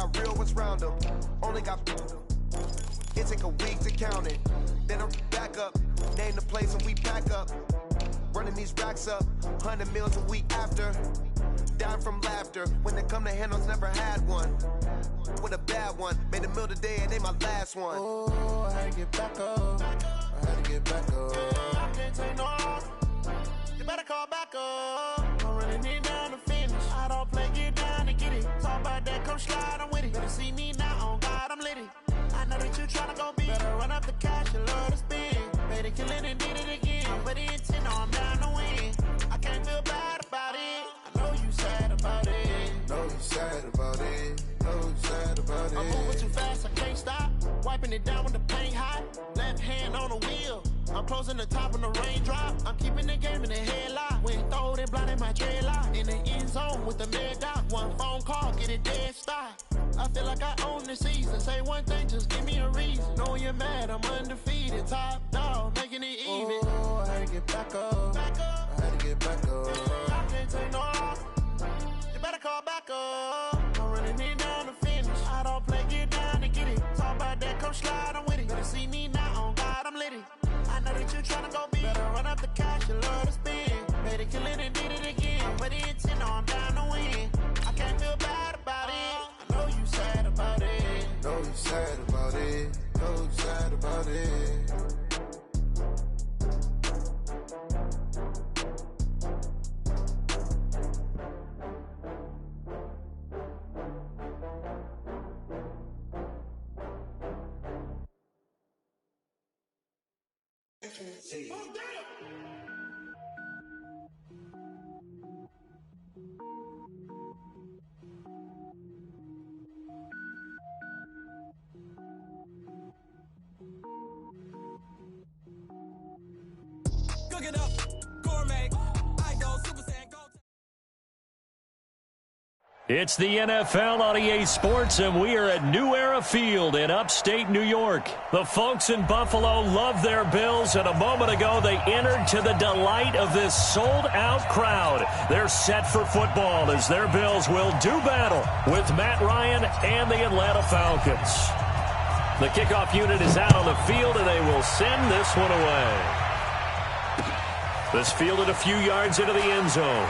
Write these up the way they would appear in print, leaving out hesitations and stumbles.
got real ones round them. Only got it take a week to count it. Then I'm back up. Name the place and we pack up. Running these racks up. 100 meals a week after. Dying from laughter. When they come to handles, never had one. With a bad one. Made a meal today and they my last one. Oh, I had to get back up. I had to get back up. I can't take no loss. You better call back up. I'm running it down to finish. I don't play, get down to get it. Talk about that, come slide, I'm with it. Better see me now, on God, I'm litty. I know that you tryna go big. Better run up the cash, you love to spend. Better kill it and did it again. But the intent, no, I'm down to win. I can't feel bad about it. I know you sad about it. Know you sad about it. Know you sad about it. I'm moving too fast, I can't stop. Wiping it down when the paint hot. Left hand on the wheel. I'm closing the top when the raindrop. I'm keeping the game in the headlock. When throw it, blinding my dreadlock. In the end zone with the mad dot. One phone call, get it dead stop. I feel like I own the season. Say one thing, just give me a reason. Know you're mad, I'm undefeated. Top dog, making it even. Oh, I had to get back up. I had to get back up. I can't take no loss. You better call back up. I'm running it down to finish. I don't play, get down to get it. Talk about that, come slide, I'm with it. Better see me now, on God, I'm litty. I know that you tryna go big. Better run up the cash, you love to spend. Better kill it and did it again. But the intent, no, I'm down to win. I can't feel bad about it. I know you sad about it. Know you sad about it. Know you sad about it. Cooking up gourmet. I go Super Saiyan, go. It's the NFL on EA Sports, and we are at New Era Field in upstate New York. The folks in Buffalo love their Bills, and a moment ago they entered to the delight of this sold-out crowd. They're set for football as their Bills will do battle with Matt Ryan and the Atlanta Falcons. The kickoff unit is out on the field, and they will send this one away. This fielded a few yards into the end zone.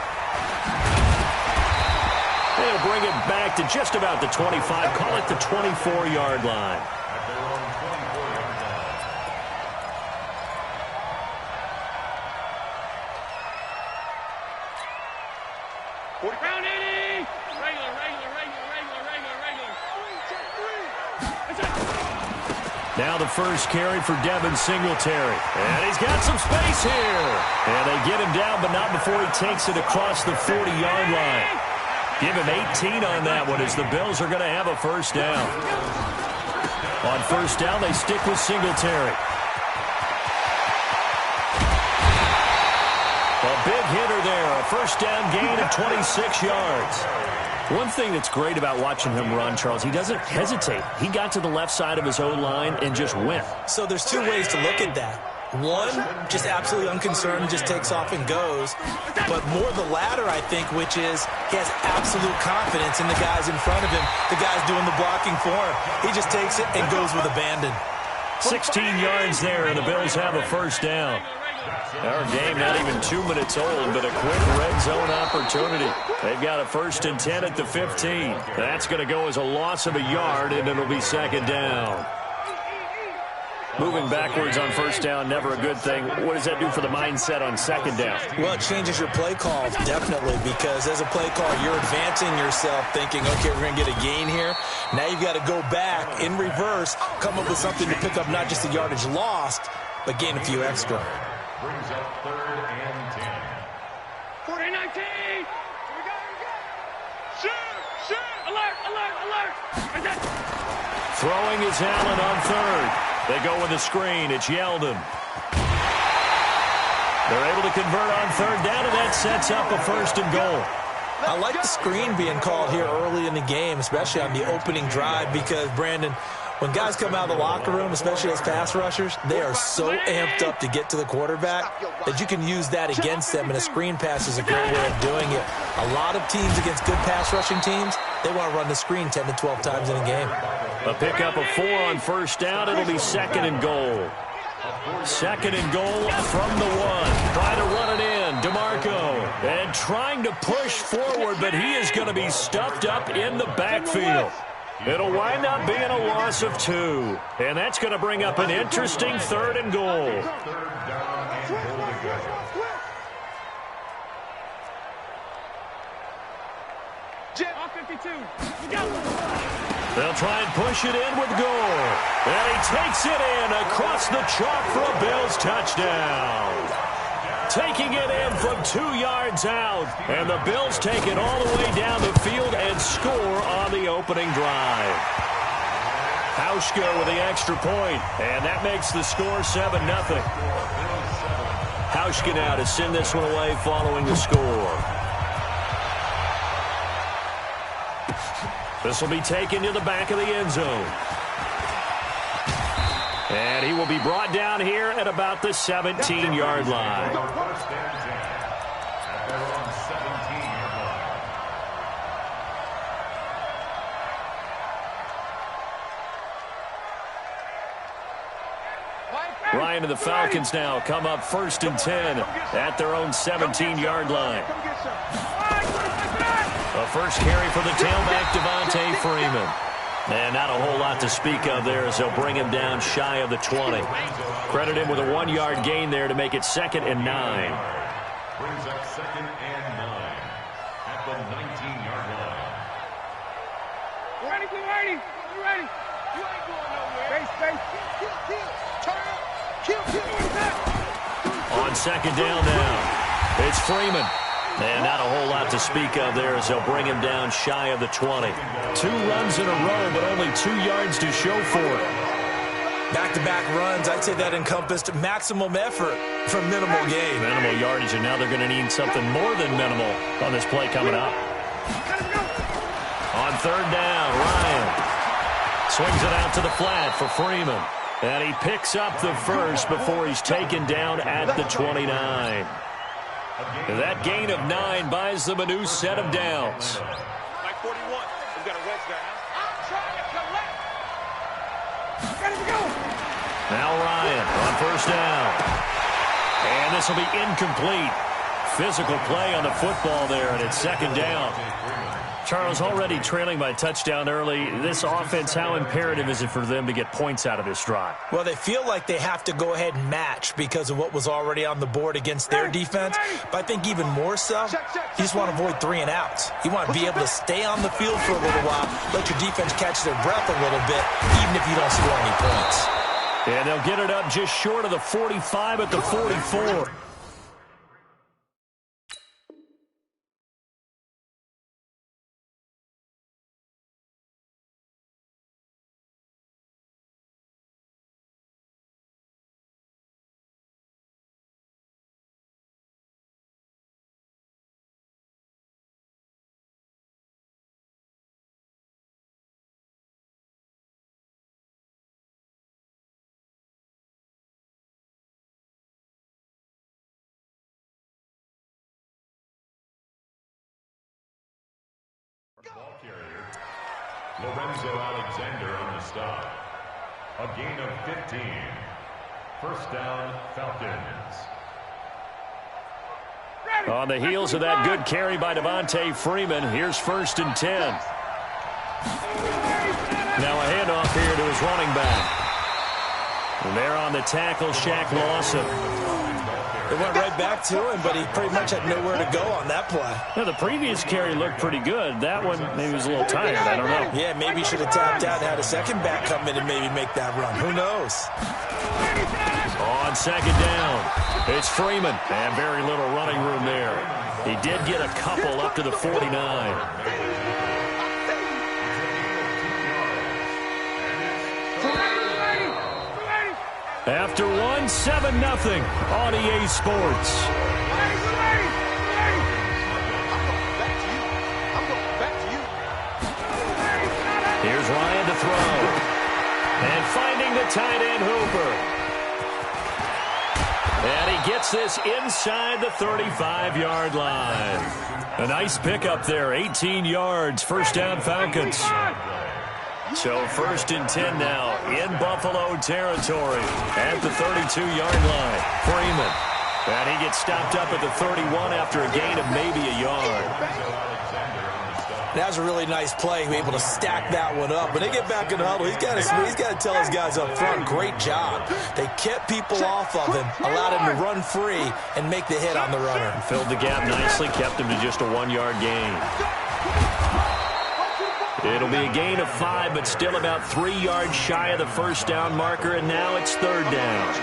They'll bring it back to just about the 25. Call it the 24-yard line. Round 80! Regular. Now the first carry for Devin Singletary. And he's got some space here. And they get him down, but not before he takes it across the 40-yard line. Give him 18 on that one as the Bills are going to have a first down. On first down, they stick with Singletary. A big hitter there. A first down gain of 26 yards. One thing that's great about watching him run, Charles, he doesn't hesitate. He got to the left side of his O-line and just went. So there's two ways to look at that. One, just absolutely unconcerned, just takes off and goes. But more the latter, I think, which is he has absolute confidence in the guys in front of him, the guys doing the blocking for him. He just takes it and goes with abandon. 16 yards there, and the Bills have a first down. Our game not even 2 minutes old, but a quick red zone opportunity. They've got a 1st and 10 at the 15. That's going to go as a loss of a yard, and it'll be second down. Moving backwards on first down, never a good thing. What does that do for the mindset on second down? Well, it changes your play call, definitely, because as a play call, you're advancing yourself thinking, okay, we're going to get a gain here. Now you've got to go back in reverse, come up with something to pick up not just the yardage lost, but gain a few extra. Brings up 3rd and 10. 40-19. Shoot! Alert! Throwing is Allen on 3rd. They go with the screen. It's Yeldon. They're able to convert on 3rd down, and that sets up a 1st and goal. I like the screen being called here early in the game, especially on the opening drive, because, Brandon, When guys come out of the locker room, especially as pass rushers, they are so amped up to get to the quarterback that you can use that against them, and a screen pass is a great way of doing it. A lot of teams against good pass rushing teams, they want to run the screen 10 to 12 times in a game. A pickup of 4 on first down. It'll be 2nd and goal. 2nd and goal from the 1. Trying to run it in. DeMarco. And trying to push forward, but he is going to be stuffed up in the backfield. It'll wind up being a loss of 2. And that's going to bring up an interesting 3rd and goal. They'll try and push it in with Gore. And he takes it in across the chalk for a Bills touchdown. Taking it in from 2 yards out. And the Bills take it all the way down the field and score on the opening drive. Hauschka with the extra point. And that makes the score 7-0. Hauschka now to send this one away following the score. This will be taken to the back of the end zone. And he will be brought down here at about the 17-yard line. Ryan and the Falcons now come up 1st and 10 at their own 17-yard line. A first carry for the tailback, Devontae Freeman. And not a whole lot to speak of there as they'll bring him down shy of the 20. Credit him with a 1-yard gain there to make it 2nd and 9. Brings up 2nd and 9 at the 19-yard line. We're ready, we're ready. We're ready. You ain't going nowhere. Space. Kill. Turn up. Kill. On 2nd down now, it's Freeman. And not a whole lot to speak of there as they'll bring him down shy of the 20. 2 runs in a row, but only 2 yards to show for it. Back-to-back runs, I'd say that encompassed maximum effort for minimal gain. Minimal yardage, and now they're going to need something more than minimal on this play coming up. On 3rd down, Ryan swings it out to the flat for Freeman. And he picks up the first before he's taken down at the 29. That gain of 9 buys them a new set of downs. Like 41. We've got a wedge there now. I'm trying to collect. Ready to go. Now Ryan on 1st down. And this will be incomplete. Physical play on the football there, and it's 2nd down. Charles, already trailing by touchdown early. This offense, how imperative is it for them to get points out of this drive? Well, they feel like they have to go ahead and match because of what was already on the board against their defense. But I think even more so, you just want to avoid 3 and outs. You want to be able to stay on the field for a little while, let your defense catch their breath a little bit, even if you don't score any points. And they'll get it up just short of the 45 at the 44. Ball carrier, Lorenzo Alexander on the stop. A gain of 15. 1st down, Falcons. On the heels of that good carry by Devontae Freeman, here's 1st and 10. Now a handoff here to his running back. And there on the tackle, Shaq Lawson. It went right back to him, but he pretty much had nowhere to go on that play. Now, the previous carry looked pretty good. That one maybe was a little tired. I don't know. Yeah, maybe he should have tapped out and had a second back come in and maybe make that run. Who knows? On 2nd down, it's Freeman. And very little running room there. He did get a couple up to the 49. After 1, 7-0 on EA Sports. Here's Ryan to throw. And finding the tight end Hooper. And he gets this inside the 35-yard line. A nice pickup there, 18 yards, first down Falcons. So 1st and 10 now in Buffalo territory at the 32-yard line. Freeman. And he gets stopped up at the 31 after a gain of maybe a yard. That was a really nice play, able to stack that one up. When they get back in the huddle, he's got to tell his guys up front, great job. They kept people off of him, allowed him to run free and make the hit on the runner. Filled the gap nicely, kept him to just a 1-yard gain. It'll be a gain of 5, but still about 3 yards shy of the first down marker, and now it's 3rd down.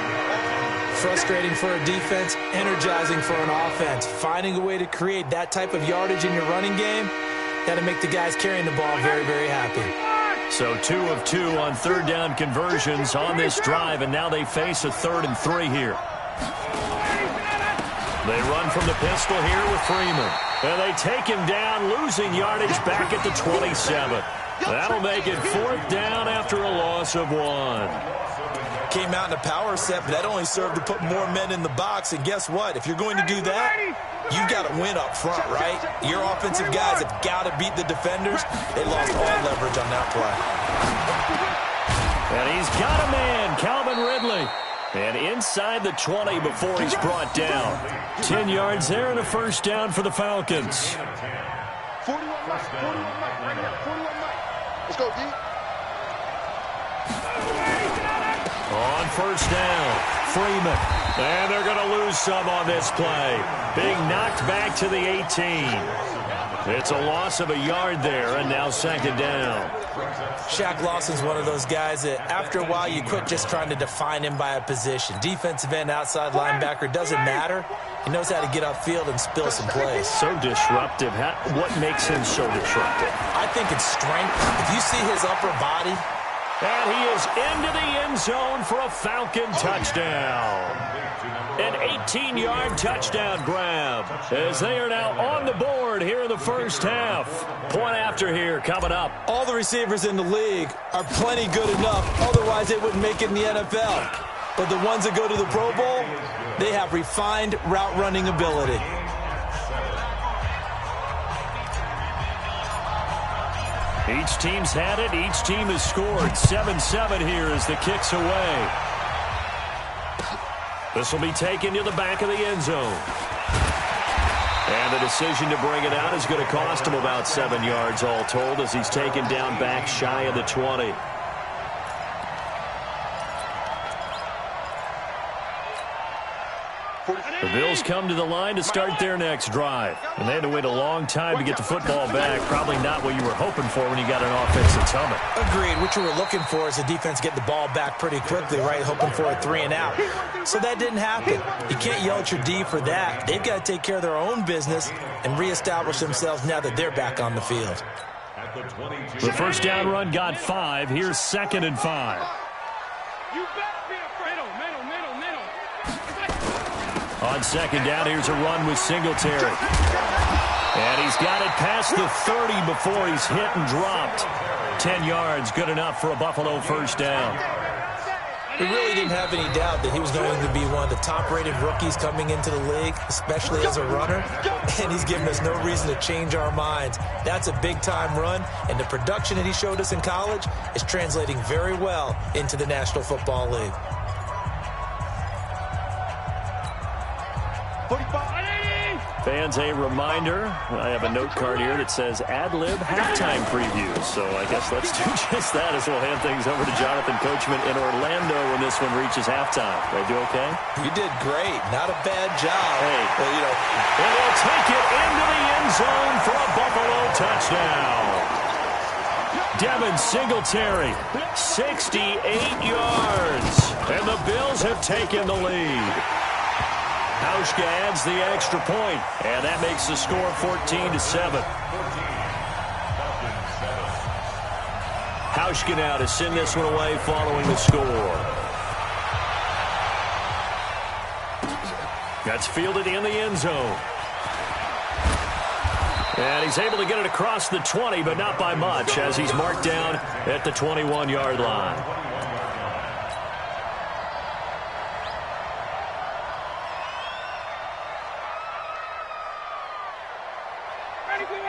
Frustrating for a defense, energizing for an offense. Finding a way to create that type of yardage in your running game, got to make the guys carrying the ball very, very happy. So 2 of 2 on 3rd down conversions on this drive, and now they face a 3rd and 3 here. They run from the pistol here with Freeman. And they take him down, losing yardage back at the 27. That'll make it 4th down after a loss of 1. Came out in a power set, but that only served to put more men in the box. And guess what? If you're going to do that, you've got to win up front, right? Your offensive guys have got to beat the defenders. They lost all leverage on that play. And he's got a man, Calvin Ridley. And inside the 20 before he's brought down. 10 yards there and a first down for the Falcons. 41 Mike, 41 Mike, right here, 41 Mike. Let's go, D. On first down, Freeman. And they're going to lose some on this play. Being knocked back to the 18. It's a loss of a yard there, and now 2nd down. Shaq Lawson's one of those guys that after a while you quit just trying to define him by a position. Defensive end, outside linebacker, doesn't matter. He knows how to get upfield and spill some plays. So disruptive. What makes him so disruptive? I think it's strength. If you see his upper body. And he is into the end zone for a Falcon touchdown. An 18-yard touchdown grab as they are now on the board here in the first half. Point after here coming up. All the receivers in the league are plenty good enough. Otherwise, they wouldn't make it in the NFL. But the ones that go to the Pro Bowl, they have refined route running ability. Each team's had it. Each team has scored. 7-7 here as the kick's away. This will be taken to the back of the end zone. And the decision to bring it out is going to cost him about 7 yards all told as he's taken down back shy of the 20. The Bills come to the line to start their next drive. And they had to wait a long time to get the football back. Probably not what you were hoping for when you got an offense that's humming. Agreed. What you were looking for is the defense get the ball back pretty quickly, right? Hoping for a 3 and out. So that didn't happen. You can't yell at your D for that. They've got to take care of their own business and reestablish themselves now that they're back on the field. The first down run got 5. Here's 2nd and 5. You better be afraid. Middle. On 2nd down, here's a run with Singletary. And he's got it past the 30 before he's hit and dropped. 10 yards, good enough for a Buffalo first down. We really didn't have any doubt that he was going to be one of the top-rated rookies coming into the league, especially as a runner. And he's given us no reason to change our minds. That's a big-time run, and the production that he showed us in college is translating very well into the National Football League. Fans, a reminder, I have a note card here that says ad-lib halftime previews. So I guess let's do just that as we'll hand things over to Jonathan Coachman in Orlando when this one reaches halftime. Did I do okay? You did great. Not a bad job. Hey, well, you know. And they'll take it into the end zone for a Buffalo touchdown. Devin Singletary, 68 yards. And the Bills have taken the lead. Hauschka adds the extra point, and that makes the score 14-7. Hauschka now to send this one away following the score. That's fielded in the end zone. And he's able to get it across the 20, but not by much, as he's marked down at the 21-yard line.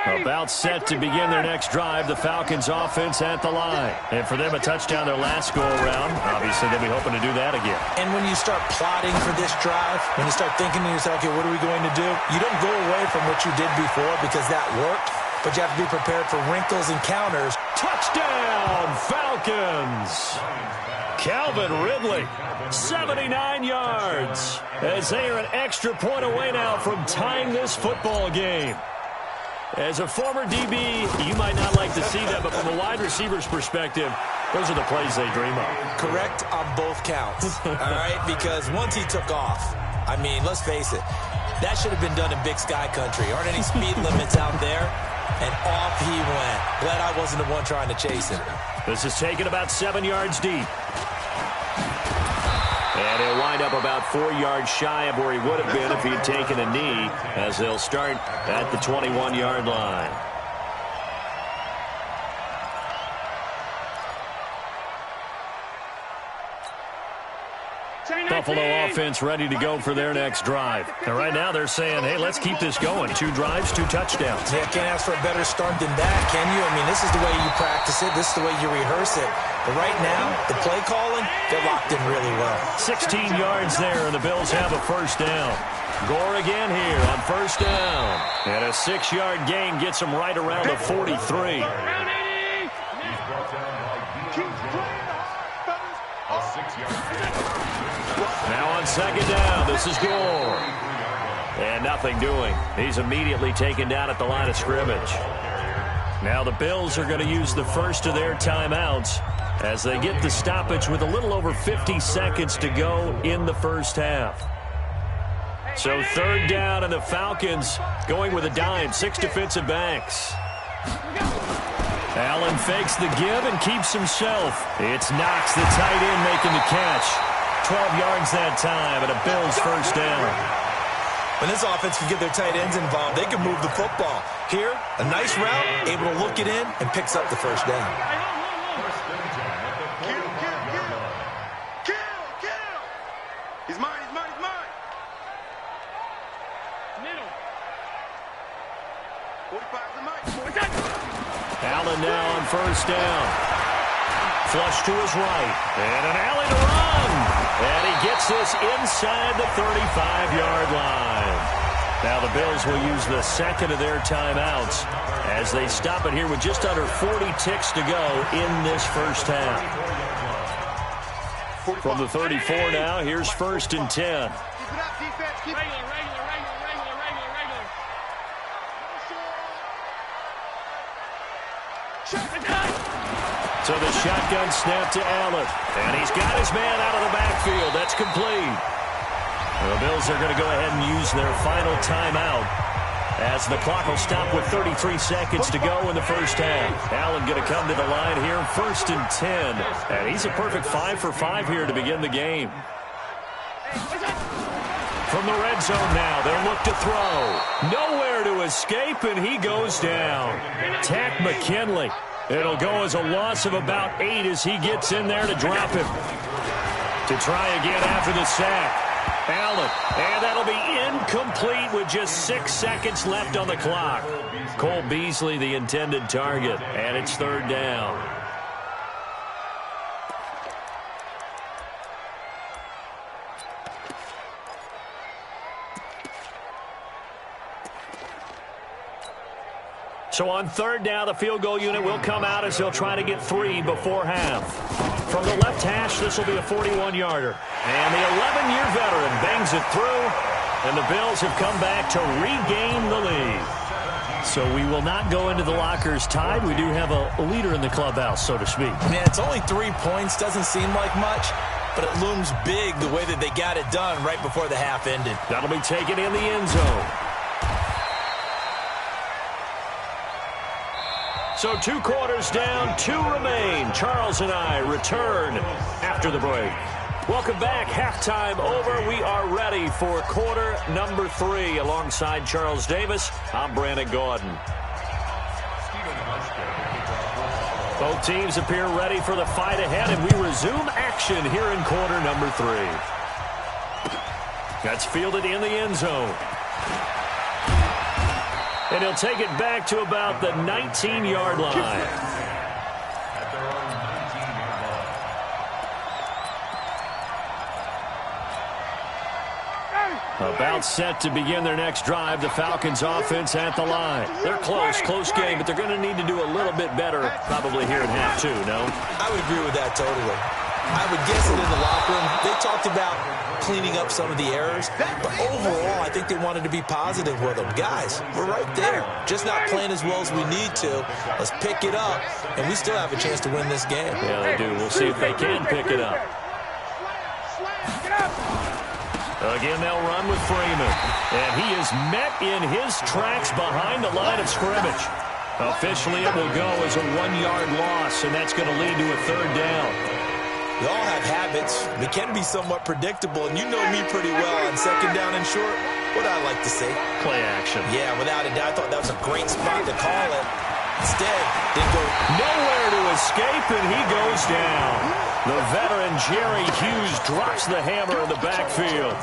About set to begin their next drive, the Falcons offense at the line. And for them, a touchdown their last go-around. Obviously, they'll be hoping to do that again. And when you start plotting for this drive, when you start thinking to yourself, okay, what are we going to do? You don't go away from what you did before because that worked, but you have to be prepared for wrinkles and counters. Touchdown, Falcons! Calvin Ridley, 79 yards, as they are an extra point away now from tying this football game. As a former DB, you might not like to see that, but from a wide receiver's perspective, those are the plays they dream of. Correct on both counts, all right? Because once he took off, I mean, let's face it, that should have been done in Big Sky country. Aren't any speed limits out there? And off he went. Glad I wasn't the one trying to chase him. This is taken about 7 yards deep. And he'll wind up about 4 yards shy of where he would have been if he'd taken a knee, as they'll start at the 21-yard line. Buffalo offense ready to go for their next drive. And right now they're saying, hey, let's keep this going. 2 drives, 2 touchdowns. Yeah, can't ask for a better start than that, can you? I mean, this is the way you practice it. This is the way you rehearse it. But right now, the play calling, they're locked in really well. 16 yards there, and the Bills have a first down. Gore again here on first down. And a 6-yard gain gets them right around the 43. Now on second down, this is Gore. And nothing doing. He's immediately taken down at the line of scrimmage. Now the Bills are going to use the first of their timeouts as they get the stoppage with a little over 50 seconds to go in the first half. So third down, and the Falcons going with a dime. 6 defensive backs. Allen fakes the give and keeps himself. It's Knox, the tight end, making the catch. 12 yards that time, and a Bills first down. When this offense can get their tight ends involved, they can move the football. Here, a nice route, able to look it in, and picks up the first down. He's mine, he's mine, he's mine. Middle. 45 to Mike. Allen now on first down. Flush to his right. And an alley to run. And he gets this inside the 35-yard line. Now the Bills will use the second of their timeouts as they stop it here with just under 40 ticks to go in this first half. From the 34 now, here's first and 10. Keep it up, defense. Keep it regular. So the shotgun snap to Allen. And he's got his man out of the backfield. That's complete. The Bills are going to go ahead and use their final timeout as the clock will stop with 33 seconds to go in the first half. Allen going to come to the line here, first and 10. And he's a perfect 5 for 5 here to begin the game. From the red zone now, they'll look to throw. Nowhere to escape, and he goes down. Tack McKinley. It'll go as a loss of about 8 as he gets in there to drop him. To try again after the sack. Allen, and that'll be incomplete with just 6 seconds left on the clock. Cole Beasley, the intended target, and it's third down. So on third down, the field goal unit will come out as they'll try to get 3 before half. From the left hash, this will be a 41-yarder. And the 11-year veteran bangs it through, and the Bills have come back to regain the lead. So we will not go into the lockers tied. We do have a leader in the clubhouse, so to speak. Man, it's only 3 points. Doesn't seem like much, but it looms big the way that they got it done right before the half ended. That'll be taken in the end zone. So 2 quarters down, 2 remain. Charles and I return after the break. Welcome back. Halftime over. We are ready for quarter number 3. Alongside Charles Davis, I'm Brandon Gordon. Both teams appear ready for the fight ahead, and we resume action here in quarter number 3. That's fielded in the end zone. And he'll take it back to about the 19-yard line. About set to begin their next drive, the Falcons offense at the line. They're close game, but they're going to need to do a little bit better probably here in half two, no? I would agree with that totally. I would guess that in the locker room, they talked about cleaning up some of the errors, but overall, I think they wanted to be positive with them. Guys, we're right there. Just not playing as well as we need to. Let's pick it up, and we still have a chance to win this game. Yeah, they do. We'll see if they can pick it up. Again, they'll run with Freeman. And he is met in his tracks behind the line of scrimmage. Officially, it will go as a 1-yard loss, and that's going to lead to a third down. We all have habits. We can be somewhat predictable, and you know me pretty well on second down and short. What I like to say? Play action. Yeah, without a doubt. I thought that was a great spot to call it. Instead, they go nowhere to escape, and he goes down. The veteran Jerry Hughes drops the hammer in the backfield.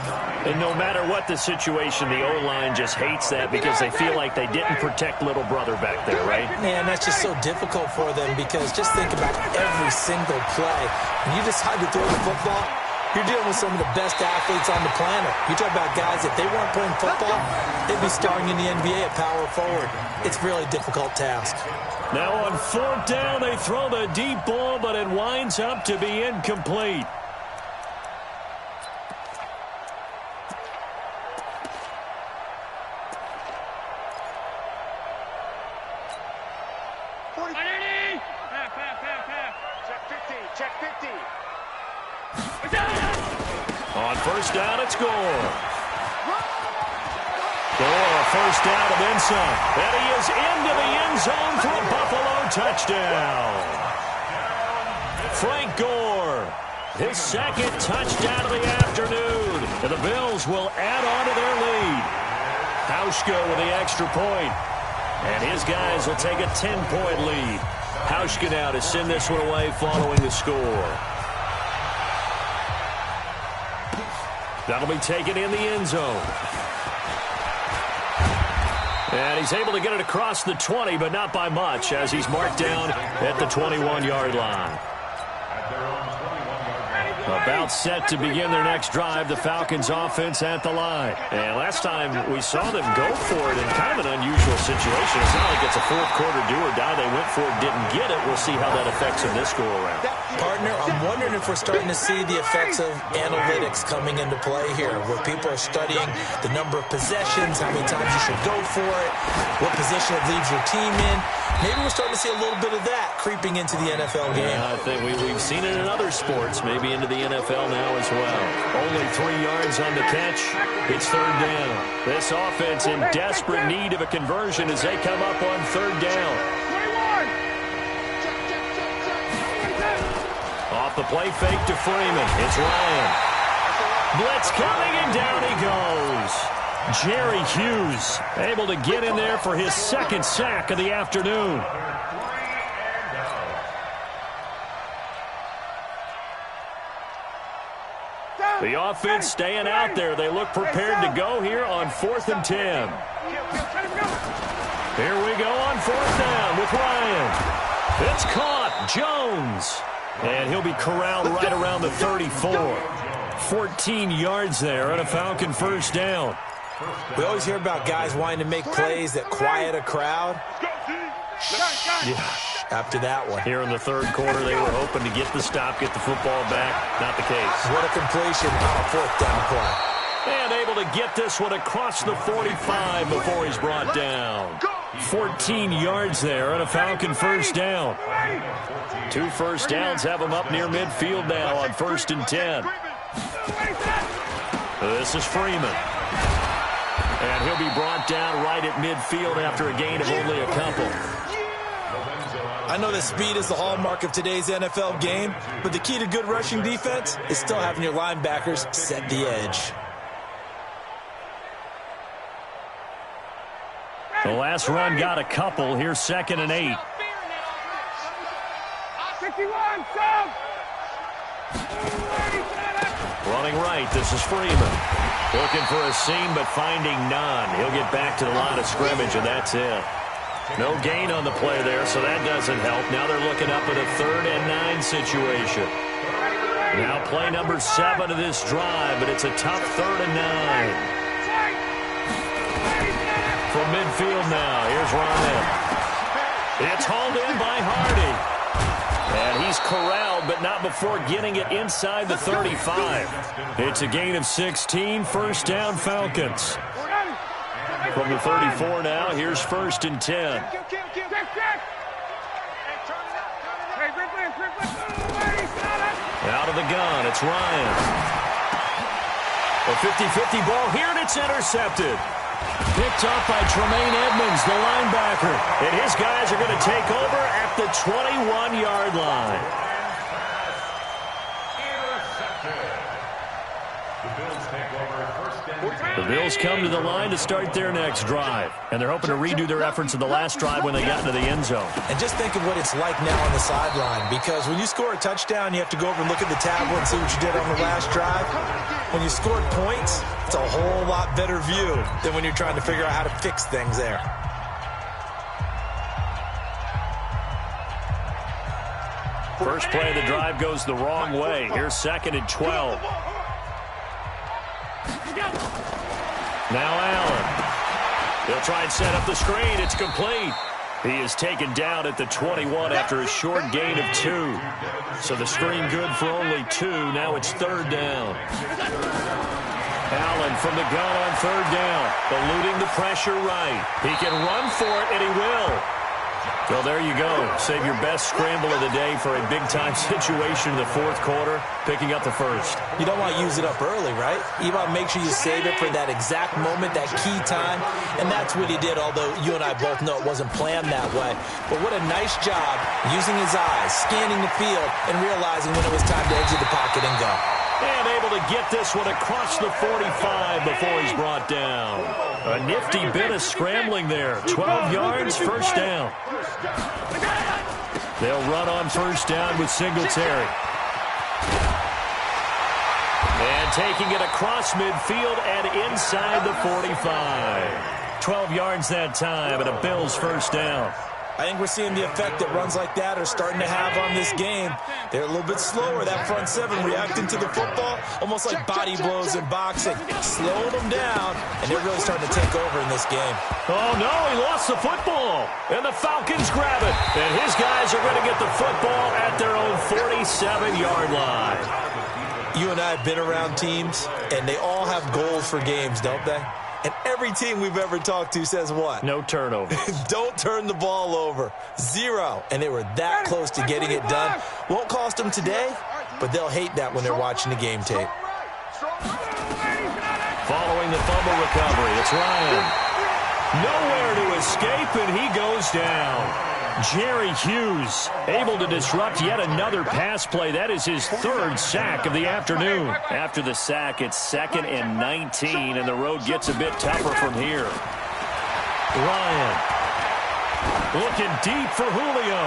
And no matter what the situation, the O-line just hates that because they feel like they didn't protect little brother back there, right? Man, that's just so difficult for them because just think about every single play. When you decide to throw the football, you're dealing with some of the best athletes on the planet. You talk about guys, if they weren't playing football, they'd be starring in the NBA at power forward. It's a really difficult task. Now on fourth down, they throw the deep ball, but it winds up to be incomplete. Check 50. On first down, it's Gore. Gore, first down and then some. And he is into the end zone for a Buffalo touchdown. Frank Gore, his second touchdown of the afternoon. And the Bills will add on to their lead. Hauschka with the extra point. And his guys will take a 10-point lead. Hauschka now to send this one away following the score. That'll be taken in the end zone. And he's able to get it across the 20, but not by much, as he's marked down at the 21-yard line. About set to begin their next drive, the Falcons offense at the line. And last time we saw them go for it in kind of an unusual situation. It's not like it's a fourth quarter do or die. They went for it, didn't get it. We'll see how that affects them this go-around. Partner, I'm wondering if we're starting to see the effects of analytics coming into play here, where people are studying the number of possessions, how many times you should go for it, what position it leaves your team in. Maybe we're starting to see a little bit of that creeping into the NFL game. Yeah, I think we've seen it in other sports, maybe into the NFL now as well. Only 3 yards on the catch. It's third down. This offense in desperate need of a conversion as they come up on third down. Off the play fake to Freeman. It's Ryan. Blitz coming, and down he goes. Jerry Hughes able to get in there for his second sack of the afternoon. The offense staying out there. They look prepared to go here on 4th and 10. Here we go on 4th down with Ryan. It's caught. Jones. And he'll be corralled right around the 34. 14 yards there and a Falcon first down. We always hear about guys wanting to make plays that quiet a crowd. Yeah. After that one. Here in the third quarter, they were hoping to get the stop, get the football back. Not the case. What a completion on a 4th down play. And able to get this one across the 45 before he's brought down. 14 yards there and a Falcon first down. 2 first downs have him up near midfield now on 1st and 10. This is Freeman. And he'll be brought down right at midfield after a gain of only a couple. I know that speed is the hallmark of today's NFL game, but the key to good rushing defense is still having your linebackers set the edge. The last run got a couple. Here's 2nd and 8. 51, go! Running right, this is Freeman. Looking for a seam, but finding none. He'll get back to the line of scrimmage, and that's it. No gain on the play there, so that doesn't help. Now they're looking up at a 3rd and 9 situation. Now play number 7 of this drive, but it's a tough 3rd and 9. From midfield now, here's Ryan. It's hauled in by Hardy. And he's corralled, but not before getting it inside the 35. It's a gain of 16, first down Falcons. From the 34 now, here's 1st and 10. Out of the gun, it's Ryan. A 50-50 ball here, and it's intercepted. Picked off by Tremaine Edmonds, the linebacker. And his guys are going to take over at the 21-yard line. The Bills come to the line to start their next drive. And they're hoping to redo their efforts in the last drive when they got into the end zone. And just think of what it's like now on the sideline. Because when you score a touchdown, you have to go over and look at the tablet and see what you did on the last drive. When you scored points, it's a whole lot better view than when you're trying to figure out how to fix things there. First play of the drive goes the wrong way. Here's 2nd and 12. Now Allen. He'll try and set up the screen. It's complete. He is taken down at the 21 after a short gain of 2. So the screen good for only 2. Now it's 3rd down. Allen from the gun on 3rd down. Eluding the pressure right. He can run for it, and he will. Well, there you go. Save your best scramble of the day for a big-time situation in the 4th quarter, picking up the 1st. You don't want to use it up early, right? You want to make sure you save it for that exact moment, that key time, and that's what he did, although you and I both know it wasn't planned that way. But what a nice job using his eyes, scanning the field, and realizing when it was time to exit the pocket and go. And able to get this one across the 45 before he's brought down. A nifty bit of scrambling there. 12 yards, first down. They'll run on first down with Singletary. And taking it across midfield and inside the 45. 12 yards that time and a Bills first down. I think we're seeing the effect that runs like that are starting to have on this game. They're a little bit slower, that front 7 reacting to the football, almost like body blows in boxing. Slowing them down, and they're really starting to take over in this game. Oh, no, he lost the football, and the Falcons grab it. And his guys are going to get the football at their own 47-yard line. You and I have been around teams, and they all have goals for games, don't they? And every team we've ever talked to says what? No turnover. Don't turn the ball over. 0. And they were that close to getting it done. Won't cost them today, but they'll hate that when they're watching the game tape. Following the fumble recovery, it's Ryan. Nowhere to escape, and he goes down. Jerry Hughes able to disrupt yet another pass play. That is his 3rd sack of the afternoon. After the sack, it's 2nd and 19, and the road gets a bit tougher from here. Ryan looking deep for Julio.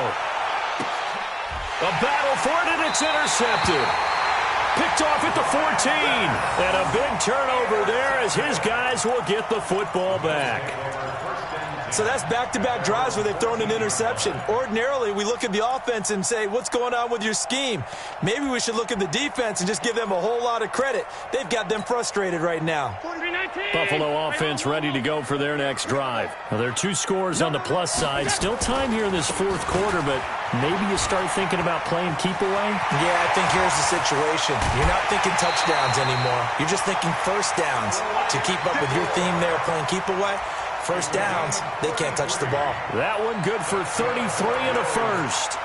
A battle for it, and it's intercepted. Picked off at the 14. And a big turnover there as his guys will get the football back. So that's back-to-back drives where they've thrown an interception. Ordinarily, we look at the offense and say, what's going on with your scheme? Maybe we should look at the defense and just give them a whole lot of credit. They've got them frustrated right now. Buffalo offense ready to go for their next drive. Now, there are 2 scores on the plus side. Still time here in this 4th quarter, but maybe you start thinking about playing keep away? Yeah, I think here's the situation. You're not thinking touchdowns anymore. You're just thinking first downs. To keep up with your theme there, playing keep away, first downs, they can't touch the ball. That one good for 33 and a first.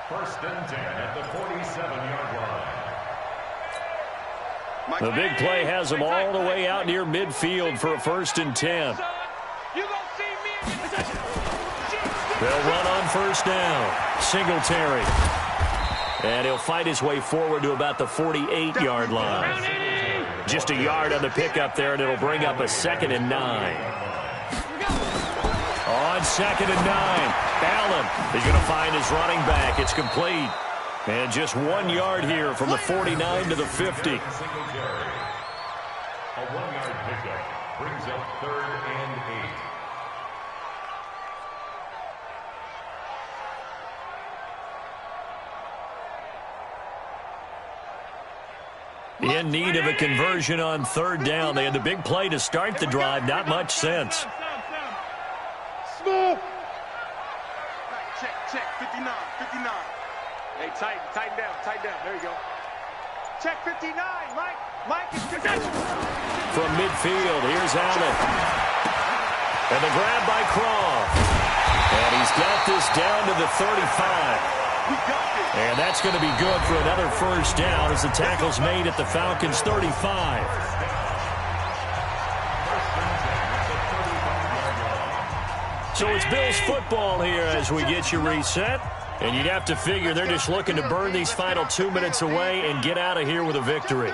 First and 10 at the 47-yard line. The big play has them all the way out near midfield for a 1st and 10. They'll run on first down. Singletary. And he'll fight his way forward to about the 48-yard line. Just a yard on the pickup there, and it'll bring up a 2nd and 9. On 2nd and 9, Allen is going to find his running back. It's complete. And just 1 yard here from the 49 to the 50. A 1-yard pickup brings up 3rd and 8. In need of a conversion on 3rd down. They had the big play to start the drive. Not much sense. Smooth. Check, 59. Hey, tighten down. There you go. Check 59, Mike. From midfield, here's Allen. And the grab by Croft. And he's got this down to the 35. And that's going to be good for another 1st down as the tackle's made at the Falcons' 35. So it's Bills football here as we get you reset. And you'd have to figure they're just looking to burn these final 2 minutes away and get out of here with a victory.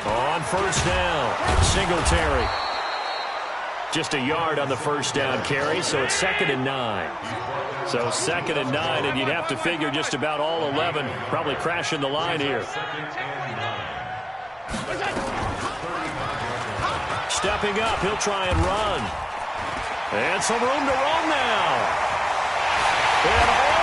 On 1st down, Singletary. Just a yard on the 1st down carry, so it's 2nd and 9. So 2nd and 9, and you'd have to figure just about all 11 probably crashing the line here. Stepping up, he'll try and run. And some room to run now. And